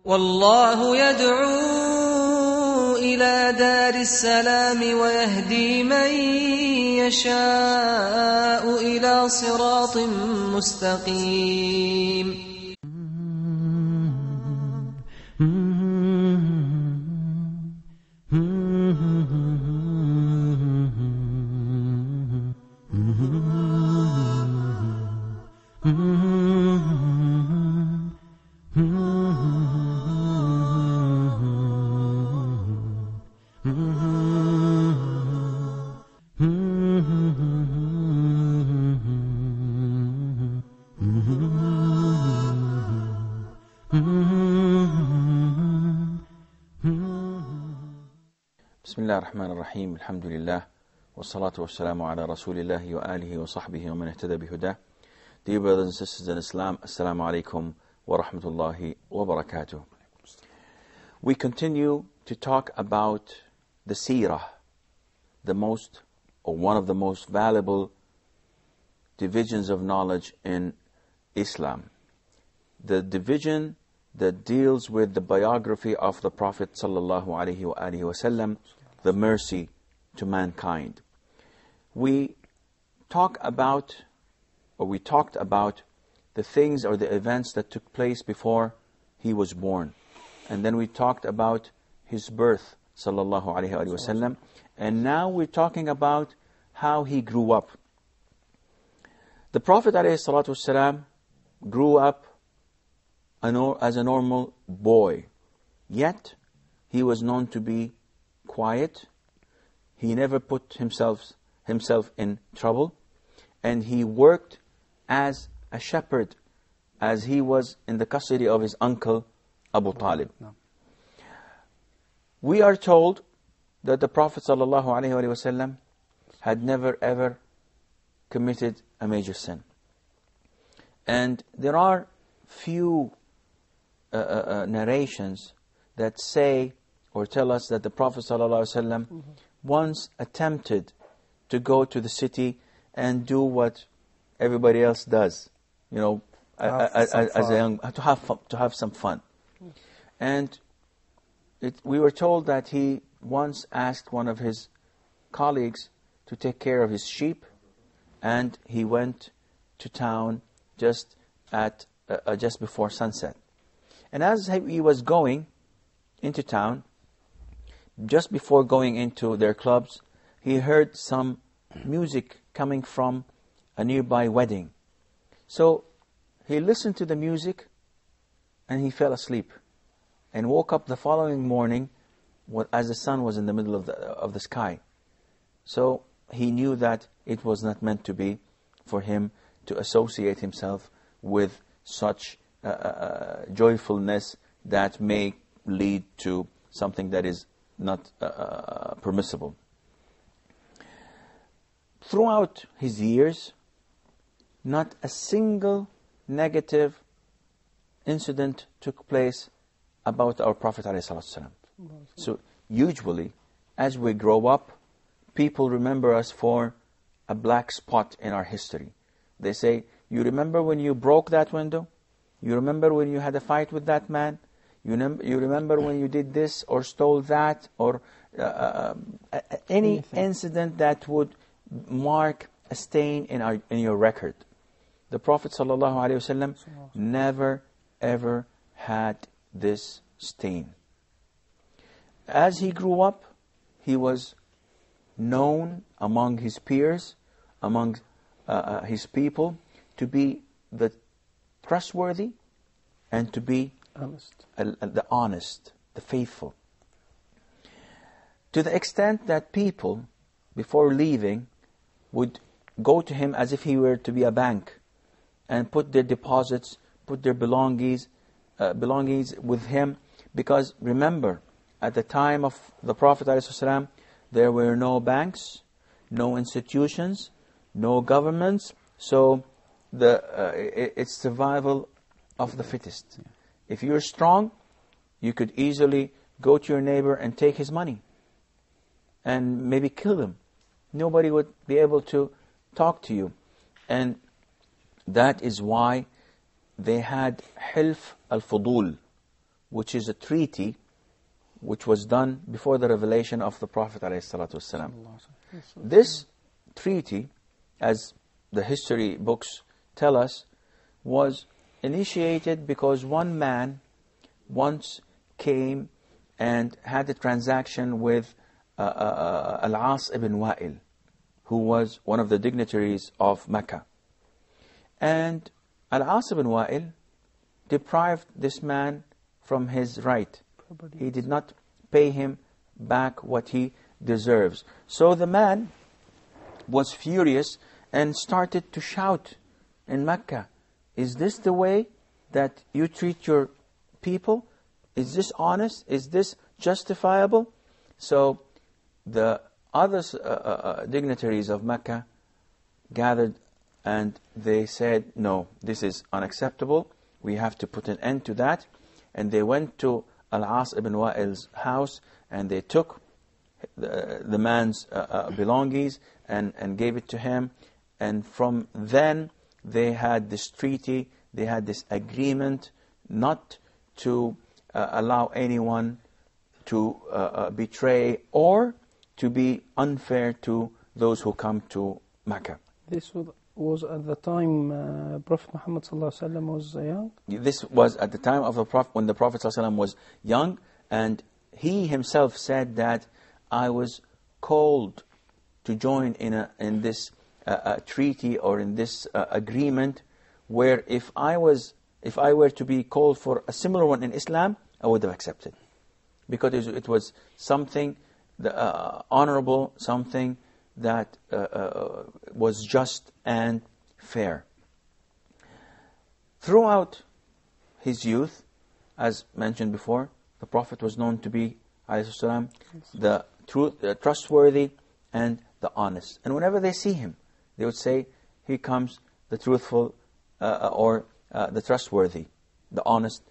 والله يدعو إلى دار السلام ويهدي من يشاء إلى صراط مستقيم. بسم الله الرحمن الرحيم. الحمد لله والصلاة والسلام على رسول الله وآله وصحبه ومن اهتدى بهداه. Dear brothers and sisters in Islam, Assalamu alaikum wa rahmatullahi wa barakatuh. We continue to talk about the seerah, one of the most valuable divisions of knowledge in Islam. The division that deals with the biography of the Prophet sallallahu alaihi wasallam, the mercy to mankind. We talked about the things or the events that took place before he was born. And then we talked about his birth, sallallahu alaihi wasallam. And now we're talking about how he grew up. The Prophet alaihi salatu wasalam grew up as a normal boy. Yet, he was known to be quiet. He never put himself in trouble. And he worked as a shepherd, as he was in the custody of his uncle Abu Talib. We are told that the Prophet ﷺ had never ever committed a major sin. And there are few narrations that say or tell us that the Prophet ﷺ once attempted to go to the city and do what everybody else does, to have some fun. And we were told that he once asked one of his colleagues to take care of his sheep, and he went to town just before sunset. And as he was going into town, just before going into their clubs, he heard some music coming from a nearby wedding. So he listened to the music and he fell asleep and woke up the following morning as the sun was in the middle of the sky. So he knew that it was not meant to be for him to associate himself with such joyfulness that may lead to something that is not permissible. Throughout his years, not a single negative incident took place about our Prophet ﷺ. So usually, as we grow up, people remember us for a black spot in our history. They say, you remember when you broke that window? You remember when you had a fight with that man? You remember when you did this or stole that, or any incident that would mark a stain in your record. The Prophet ﷺ never ever had this stain. As he grew up, he was known among his peers, among his people, to be the trustworthy and to be the honest, the faithful. To the extent that people, before leaving, would go to him as if he were to be a bank and put their deposits, put their belongings with him. Because remember, at the time of the Prophet ﷺ, there were no banks, no institutions, no governments. So it's survival of the fittest. If you're strong, you could easily go to your neighbor and take his money and maybe kill him. Nobody would be able to talk to you. And that is why they had hilf al-fudul, which is a treaty which was done before the revelation of the Prophet ﷺ. This treaty, as the history books tell us, was initiated because one man once came and had a transaction with Al-As ibn Wa'il, who was one of the dignitaries of Mecca. And Al-As ibn Wa'il deprived this man from his right. He did not pay him back what he deserves. So the man was furious and started to shout in Mecca, "Is this the way that you treat your people? Is this honest? Is this justifiable?" So the other dignitaries of Mecca gathered and they said, "No, this is unacceptable. We have to put an end to that." And they went to Al-As ibn Wa'il's house and they took the man's belongings and gave it to him. And from then they had this treaty, they had this agreement not to allow anyone to betray or to be unfair to those who come to Mecca. This was at the time Prophet Muhammad ﷺ was young? This was at the time of the Prophet, when the Prophet ﷺ was young, and he himself said that I was called to join in this treaty or in this agreement, where if I were to be called for a similar one in Islam, I would have accepted, because it was something honorable, something that was just and fair. Throughout his youth, as mentioned before, the Prophet was known to be ﷺ, the trustworthy and the honest. And whenever they see him, they would say, "Here comes the truthful or the trustworthy, the honest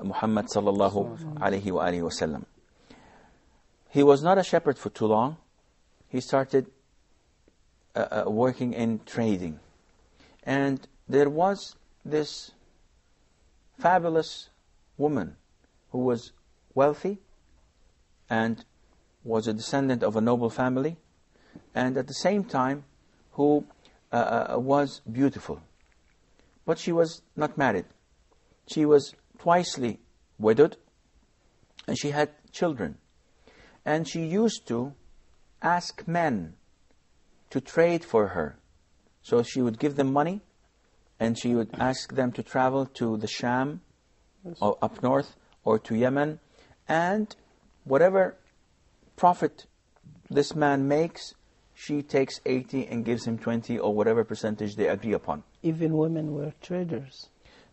Muhammad sallallahu alaihi wasallam." He was not a shepherd for too long. He started working in trading. And there was this fabulous woman who was wealthy and was a descendant of a noble family, and at the same time who was beautiful. But she was not married. She was twicely widowed, and she had children. And she used to ask men to trade for her. So she would give them money, and she would ask them to travel to the Sham, or up north, or to Yemen, and whatever profit this man makes, she takes 80 and gives him 20, or whatever percentage they agree upon. Even women were traders.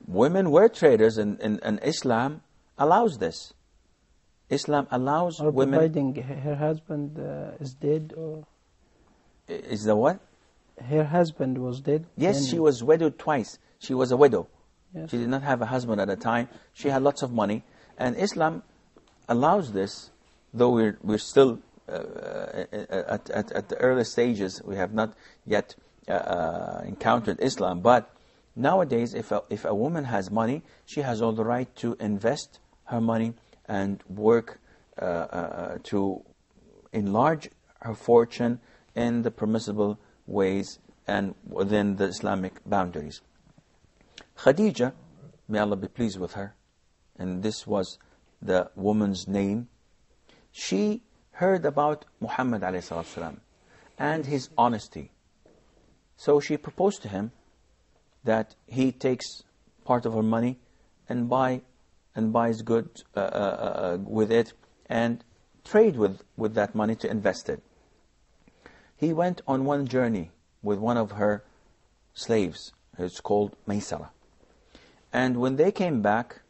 Women were traders, and Islam allows this. Islam allows Or women... providing her husband is dead, or... Is the what? Her husband was dead? Yes, she was widowed twice. She was a widow. Yes. She did not have a husband at the time. She had lots of money. And Islam allows this, though we're still at the early stages. We have not yet encountered Islam. But nowadays, if a woman has money, she has all the right to invest her money and work to enlarge her fortune in the permissible ways and within the Islamic boundaries. Khadija, may Allah be pleased with her, and this was the woman's name, she heard about Muhammad ﷺ and his honesty. So she proposed to him that he takes part of her money and buys goods with it and trade with that money to invest it. He went on one journey with one of her slaves. It's called Maysara. And when they came back,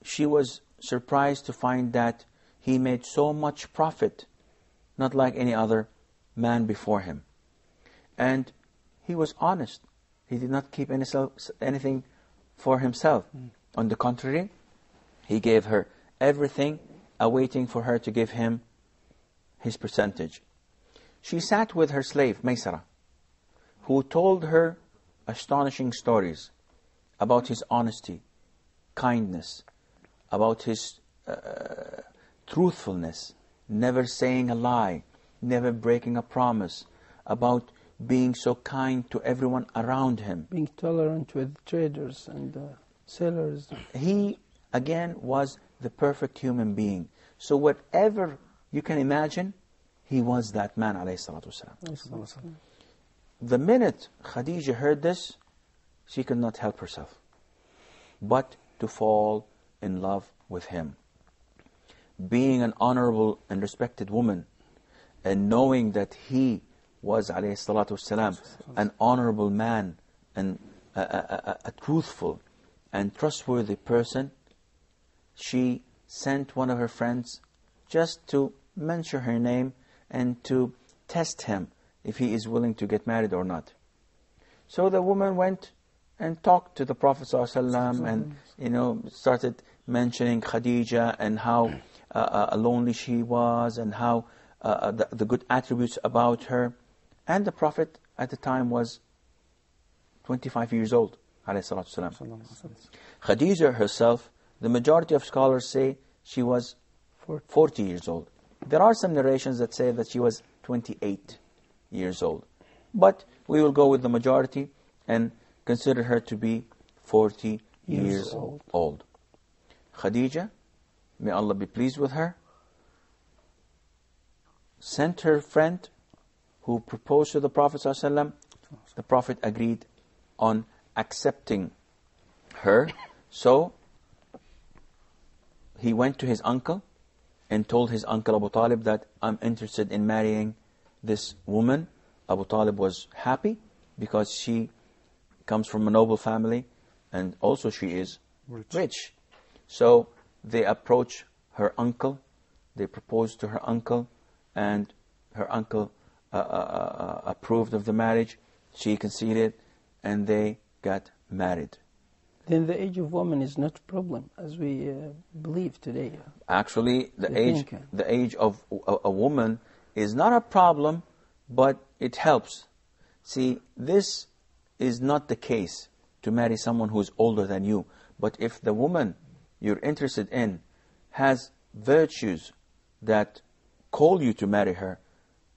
she was surprised to find that he made so much profit, not like any other man before him. And he was honest. He did not keep anything for himself. On the contrary, he gave her everything, awaiting for her to give him his percentage. She sat with her slave, Maysara, who told her astonishing stories about his honesty, kindness, about his truthfulness, never saying a lie, never breaking a promise, about being so kind to everyone around him. Being tolerant with traders and sellers. He, again, was the perfect human being. So whatever you can imagine, he was that man, alayhi salatu wasalam. The minute Khadija heard this, she could not help herself but to fall in love with him. Being an honorable and respected woman, and knowing that he was, alayhi salatu wasalam, an honorable man and a truthful and trustworthy person, she sent one of her friends just to mention her name and to test him if he is willing to get married or not. So the woman went and talked to the Prophet ﷺ and started mentioning Khadija and how lonely she was and how the good attributes about her. And the Prophet at the time was 25 years old, ﷺ. Khadija herself, the majority of scholars say she was 40 years old. There are some narrations that say that she was 28 years old. But we will go with the majority and consider her to be 40 years old. Khadija, may Allah be pleased with her, sent her friend who proposed to the Prophet ﷺ. The Prophet agreed on accepting her. So he went to his uncle and told his uncle Abu Talib that I'm interested in marrying this woman. Abu Talib was happy because she comes from a noble family and also she is rich. So they approached her uncle, they proposed to her uncle, and her uncle approved of the marriage. She conceded and they got married. Then the age of woman is not a problem as we believe today. Actually, the age of a woman is not a problem, but it helps. See, this is not the case to marry someone who is older than you. But if the woman you're interested in has virtues that call you to marry her,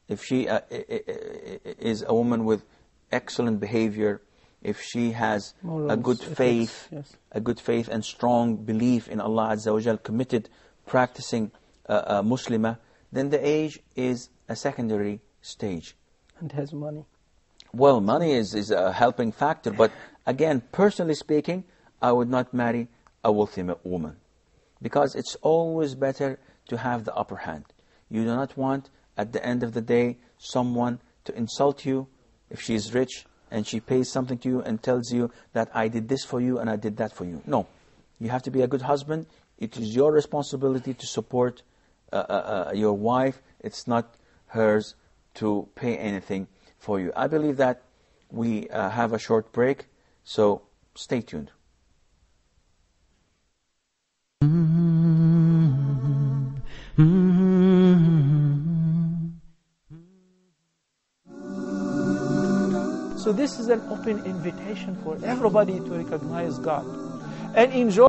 if she is a woman with excellent behavior, if she has a good faith, a good faith and strong belief in Allah Azza wa Jal, committed, practicing Muslimah, then the age is a secondary stage. And has money. Well, money is a helping factor, but again, personally speaking, I would not marry a wealthy woman, because it's always better to have the upper hand. You do not want, at the end of the day, someone to insult you if she is rich and she pays something to you and tells you that I did this for you and I did that for you. No, you have to be a good husband. It is your responsibility to support your wife. It's not hers to pay anything for you. I believe that we have a short break, so stay tuned. So this is an open invitation for everybody to recognize God and enjoy